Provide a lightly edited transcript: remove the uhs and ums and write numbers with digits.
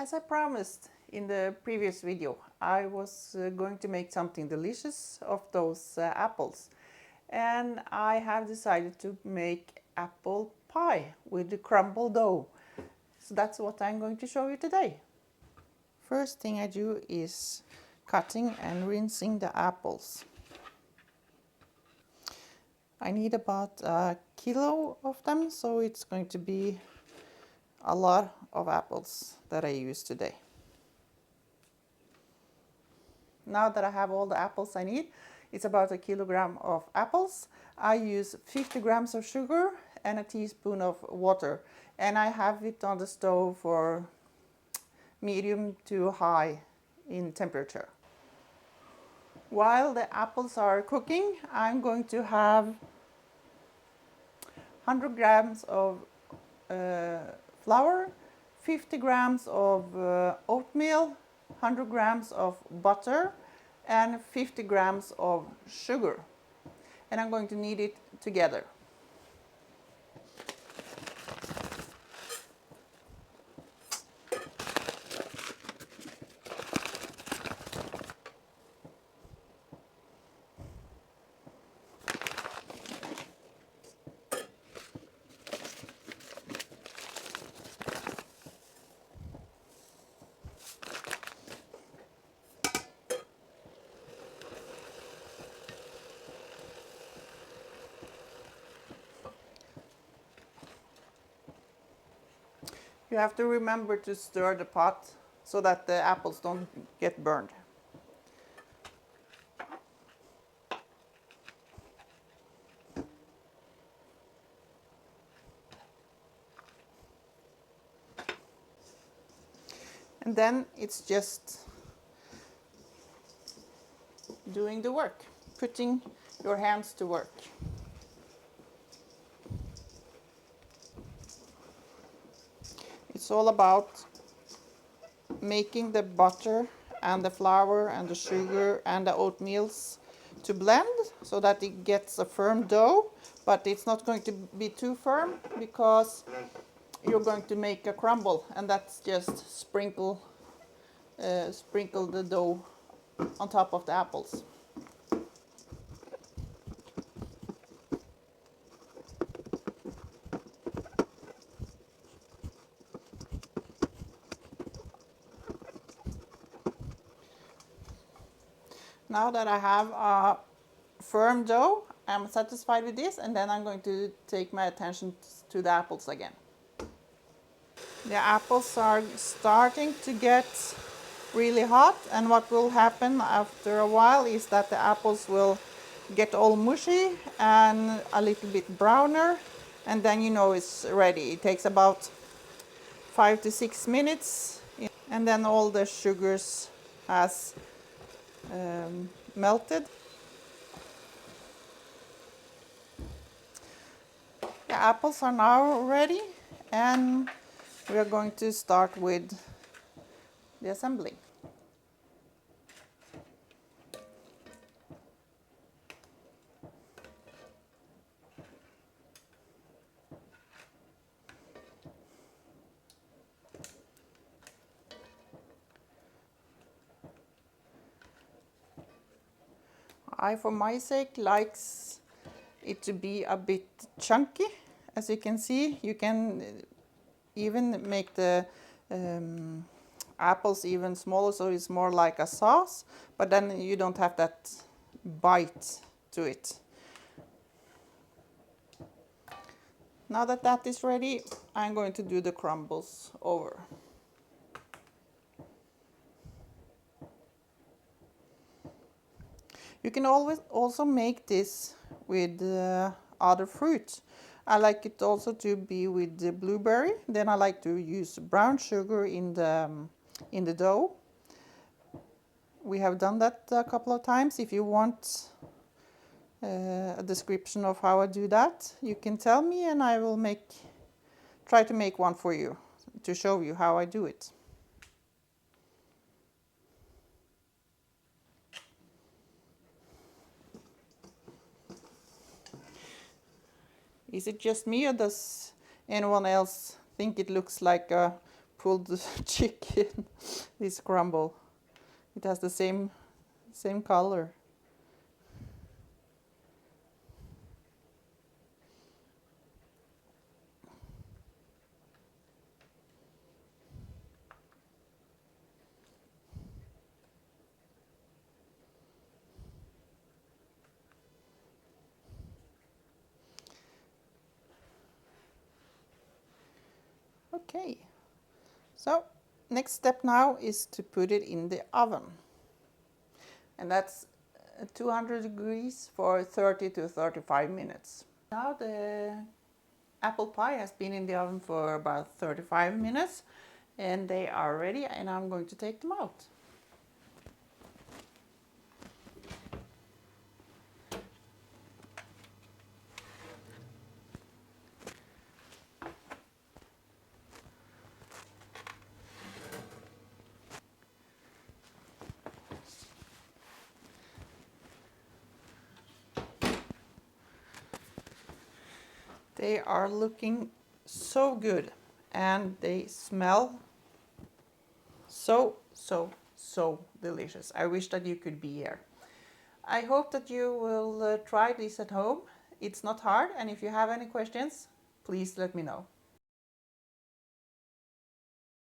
As I promised in the previous video, I was going to make something delicious of those apples, and I have decided to make apple pie with the crumbled dough. So that's what I'm going to show you today. First thing I do is cutting and rinsing the apples. I need about a kilo of them, so it's going to be a lot of apples that I use today. Now that I have all the apples I need, it's about a kilogram of apples. I use 50 grams of sugar and a teaspoon of water, and I have it on the stove for medium to high in temperature. While the apples are cooking, I'm going to have 100 grams of flour, 50 grams of oatmeal, 100 grams of butter, and 50 grams of sugar. And I'm going to knead it together. You have to remember to stir the pot so that the apples don't get burned. And then it's just doing the work, putting your hands to work. It's all about making the butter and the flour and the sugar and the oatmeals to blend so that it gets a firm dough, but it's not going to be too firm because you're going to make a crumble, and that's just sprinkle the dough on top of the apples. Now that I have a firm dough, I'm satisfied with this, and then I'm going to take my attention to the apples again. The apples are starting to get really hot, and what will happen after a while is that the apples will get all mushy and a little bit browner, and then you know it's ready. It takes about 5 to 6 minutes, and then all the sugars has melted. The apples are now ready, and we are going to start with the assembling. I, for my sake, likes it to be a bit chunky. As you can see, you can even make the apples even smaller, so it's more like a sauce, but then you don't have that bite to it. Now that that is ready, I'm going to do the crumbles over. You can always also make this with other fruit. I like it also to be with the blueberry. Then I like to use brown sugar in the dough. We have done that a couple of times. If you want a description of how I do that, you can tell me, and I will try to make one for you to show you how I do it. Is it just me, or does anyone else think it looks like a pulled chicken, this crumble. It has the same color. Okay, so next step now is to put it in the oven. And that's 200 degrees for 30 to 35 minutes. Now the apple pie has been in the oven for about 35 minutes and they are ready, and I'm going to take them out. They are looking so good and they smell so delicious. I wish that you could be here. I hope that you will try this at home. It's not hard, and if you have any questions, please let me know.